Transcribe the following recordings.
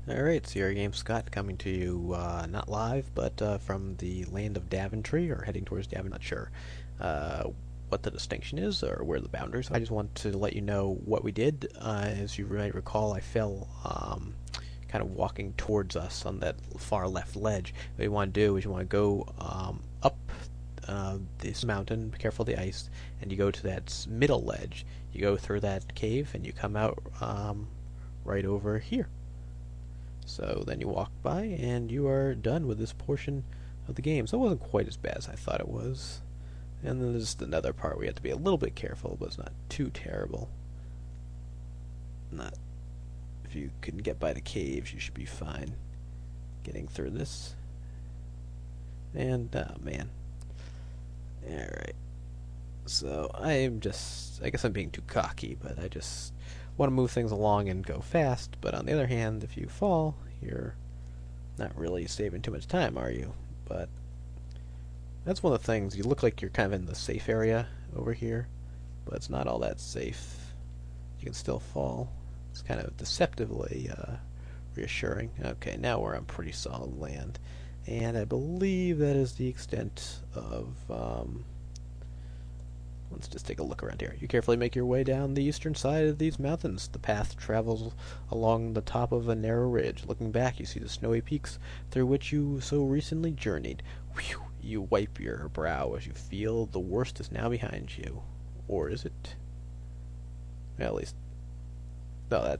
Alright, Sierra Game Scott coming to you, not live, but from the land of Daventry, or heading towards Daventry, not sure what the distinction is or where the boundaries are. I just want to let you know what we did. As you might recall, I fell kind of walking towards us on that far left ledge. What you want to do is you want to go up this mountain, be careful of the ice, and you go to that middle ledge. You go through that cave, and you come out right over here. So then you walk by, and you are done with this portion of the game. So it wasn't quite as bad as I thought it was. And then there's another part where you have to be a little bit careful, but it's not too terrible. Not if you can get by the caves, you should be fine getting through this. And oh man, all right. So I guess I'm being too cocky, but I just want to move things along and go fast. But on the other hand, if you fall, you're not really saving too much time, are you? But that's one of the things. You look like you're kind of in the safe area over here, but it's not all that safe. You can still fall. It's kind of deceptively reassuring. Okay, now we're on pretty solid land. And I believe that is the extent of let's just take a look around here. You carefully make your way down the eastern side of these mountains. The path travels along the top of a narrow ridge. Looking back, you see the snowy peaks through which you so recently journeyed. Whew! You wipe your brow as you feel the worst is now behind you. Or is it? Well, at least... No,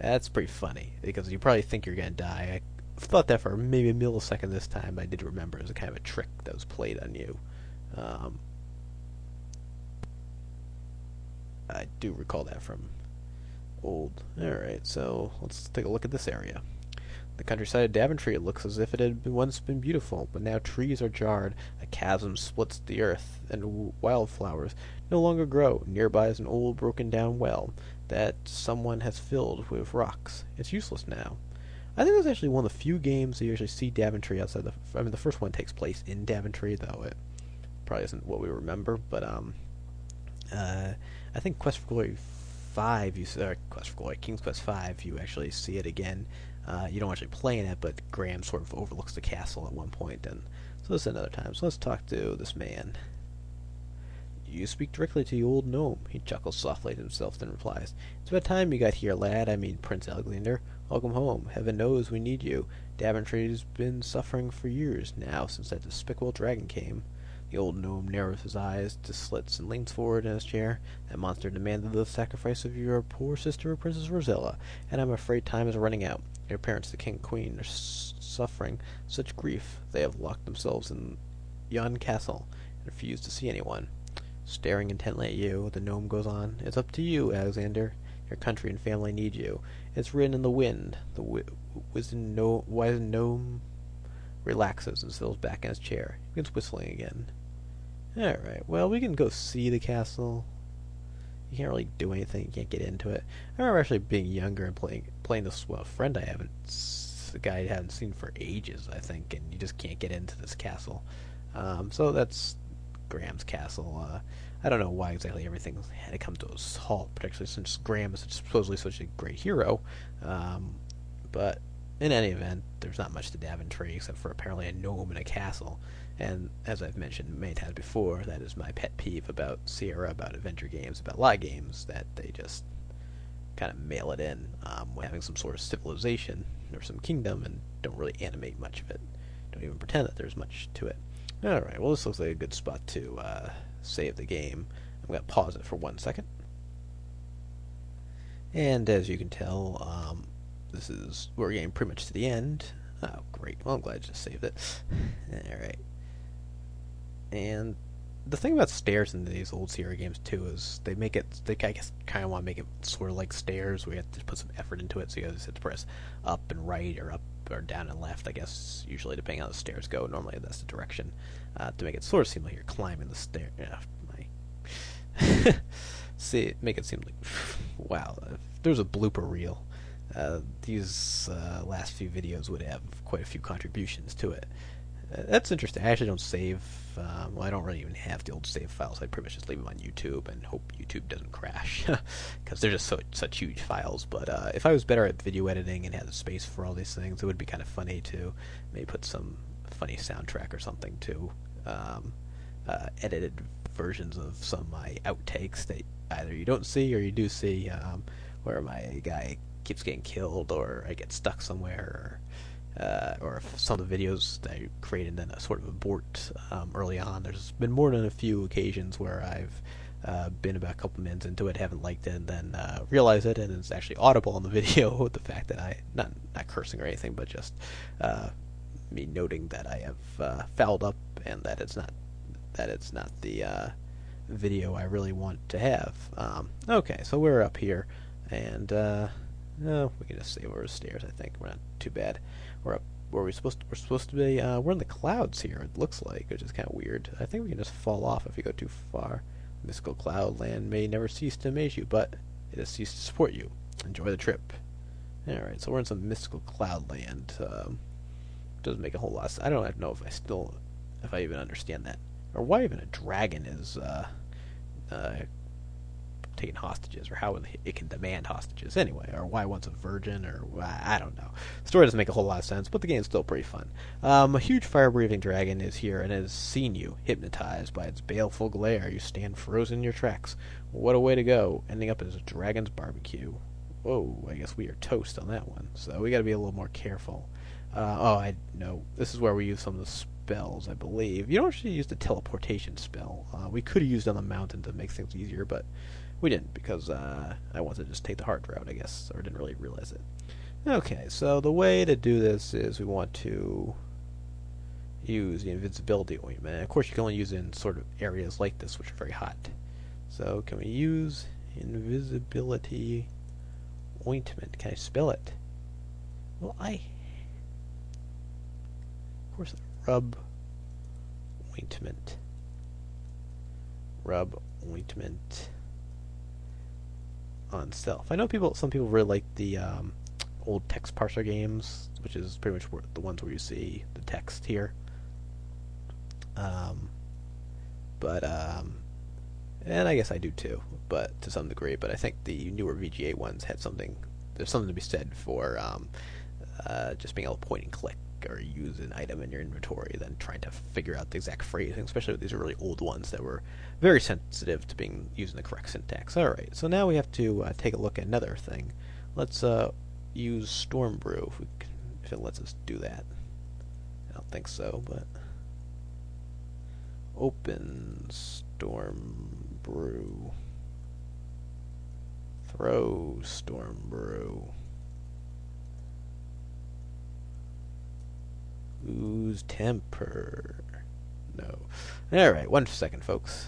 that's pretty funny, because you probably think you're going to die. I thought that for maybe a millisecond this time, but I did remember it was a kind of a trick that was played on you. I do recall that from old. Alright, so let's take a look at this area. The countryside of Daventry, it looks as if it had once been beautiful, but now trees are jarred, a chasm splits the earth, and wildflowers no longer grow. Nearby is an old broken-down well that someone has filled with rocks. It's useless now. I think that's actually one of the few games that you actually see Daventry outside the... I mean, the first one takes place in Daventry, though it probably isn't what we remember, but, I think Quest for Glory 5, Quest for Glory, King's Quest 5, you actually see it again. You don't actually play in it, but Graham sort of overlooks the castle at one point, and so this is another time. So let's talk to this man. You speak directly to the old gnome. He chuckles softly to himself, then replies, "It's about time you got here, lad. I mean, Prince Alexander. Welcome home. Heaven knows we need you. Daventry's been suffering for years now since that despicable dragon came." The old gnome narrows his eyes to slits and leans forward in his chair. "That monster demanded the sacrifice of your poor sister, Princess Rosella, and I'm afraid time is running out. Your parents, the king and queen, are suffering such grief they have locked themselves in yon castle and refuse to see anyone." Staring intently at you, the gnome goes on, "It's up to you, Alexander. Your country and family need you. It's written in the wind." The wise gnome relaxes and settles back in his chair. He begins whistling again. Alright, well, we can go see the castle. You can't really do anything, you can't get into it. I remember actually being younger and playing this with a friend a guy I haven't seen for ages, I think, and you just can't get into this castle. So that's Graham's castle. I don't know why exactly everything had to come to a halt, particularly since Graham is supposedly such a great hero. But in any event, there's not much to Daventry except for apparently a gnome in a castle. And as I've mentioned many times before, that is my pet peeve about Sierra, about adventure games, about a lot of games, that they just kind of mail it in when having some sort of civilization or some kingdom and don't really animate much of it. Don't even pretend that there's much to it. Alright, well, this looks like a good spot to save the game. I'm going to pause it for 1 second. And as you can tell, we're getting pretty much to the end. Oh, great. Well, I'm glad I just saved it. Alright. And the thing about stairs in these old Sierra games, too, is they I guess, kind of want to make it sort of like stairs, where you have to put some effort into it, so you just have to press up and right, or up or down and left, I guess, usually depending on how the stairs go. Normally that's the direction, to make it sort of seem like you're climbing the stair. Make it seem like, wow, if there's a blooper reel, these last few videos would have quite a few contributions to it. That's interesting. I actually don't save. Well, I don't really even have the old save files. I pretty much just leave them on YouTube and hope YouTube doesn't crash because they're just such huge files. But if I was better at video editing and had the space for all these things, it would be kind of funny to maybe put some funny soundtrack or something to edited versions of some of my outtakes that either you don't see or you do see, where my guy keeps getting killed or I get stuck somewhere. Or if some of the videos that I created then sort of abort early on. There's been more than a few occasions where I've been about a couple minutes into it, haven't liked it, and then realize it, and it's actually audible on the video with the fact that I not cursing or anything, but just me noting that I have fouled up and that it's not the video I really want to have. Okay, so we're up here, and no, we can just say we're stairs. I think we're not too bad. We're up where we're supposed to be. We're in the clouds here. It looks like, which is kind of weird. I think we can just fall off if we go too far. Mystical cloud land may never cease to amaze you, but it has ceased to support you. Enjoy the trip. All right, so we're in some mystical cloud land. Doesn't make a whole lot. I don't know if I even understand that, or why even a dragon is taking hostages, or how it can demand hostages anyway, or why one's a virgin, or I don't know. The story doesn't make a whole lot of sense, but the game's still pretty fun. A huge fire-breathing dragon is here and has seen you, hypnotized by its baleful glare. You stand frozen in your tracks. What a way to go, ending up as a dragon's barbecue. Whoa, I guess we are toast on that one, so we gotta be a little more careful. I know. This is where we use some of the spells, I believe. You don't actually use the teleportation spell. We could have used it on the mountain to make things easier, but we didn't because I wanted to just take the hard route, I guess, or didn't really realize it. Okay, so the way to do this is we want to use the invisibility ointment. Of course, you can only use it in sort of areas like this, which are very hot. So can we use invisibility ointment? Can I spell it? Well, of course, rub ointment. Rub ointment on stealth. I know some people really like the old text parser games, which is pretty much the ones where you see the text here. And I guess I do too, but to some degree. But I think the newer VGA ones had something. There's something to be said for just being able to point and click or use an item in your inventory than trying to figure out the exact phrasing, especially with these really old ones that were very sensitive to being using the correct syntax. Alright, so now we have to take a look at another thing. Let's use Storm Brew if it lets us do that. I don't think so, but open Storm Brew. Throw Storm Brew. Ooze temper. No. Alright, 1 second, folks.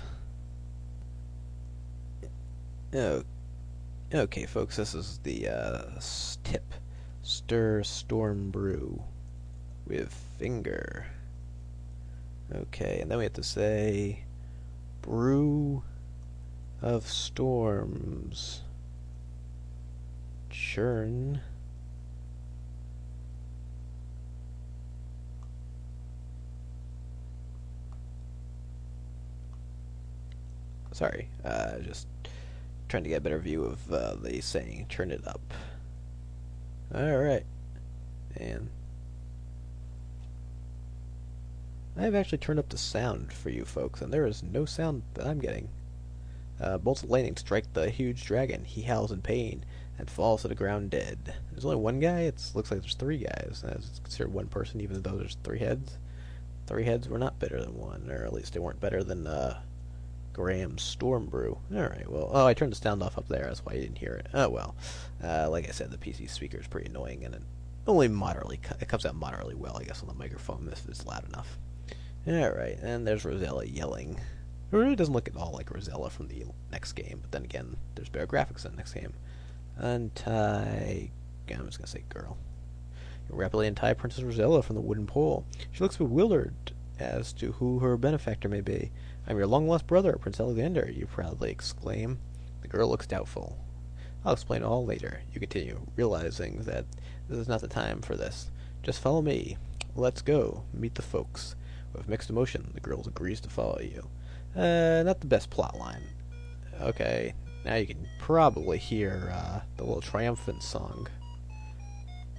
Okay, folks, this is the tip. Stir Storm Brew with finger. Okay, and then we have to say brew of storms. Churn. Sorry, just trying to get a better view of the saying, turn it up. Alright. And I've actually turned up the sound for you folks, and there is no sound that I'm getting. Bolts of lightning strike the huge dragon. He howls in pain and falls to the ground dead. There's only one guy? It looks like there's 3 guys. It's considered one person even though there's 3 heads. 3 heads were not better than one, or at least they weren't better than Graham's Storm Brew. Alright, well, I turned the sound off up there, that's why you didn't hear it. Oh well. Like I said, the PC speaker is pretty annoying, and it only moderately, it comes out moderately well, I guess, on the microphone if it's loud enough. Alright, and there's Rosella yelling. It really doesn't look at all like Rosella from the next game, but then again, there's better graphics in the next game. I'm just gonna say girl. You rapidly untie Princess Rosella from the wooden pole. She looks bewildered as to who her benefactor may be. I'm your long-lost brother, Prince Alexander, you proudly exclaim. The girl looks doubtful. I'll explain all later, you continue, realizing that this is not the time for this. Just follow me. Let's go. Meet the folks. With mixed emotion, the girl agrees to follow you. Not the best plot line. Okay, now you can probably hear the little triumphant song.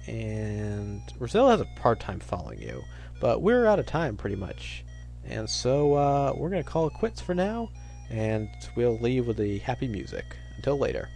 And Rosella has a hard time following you, but we're out of time pretty much. And so we're going to call it quits for now, and we'll leave with the happy music. Until later.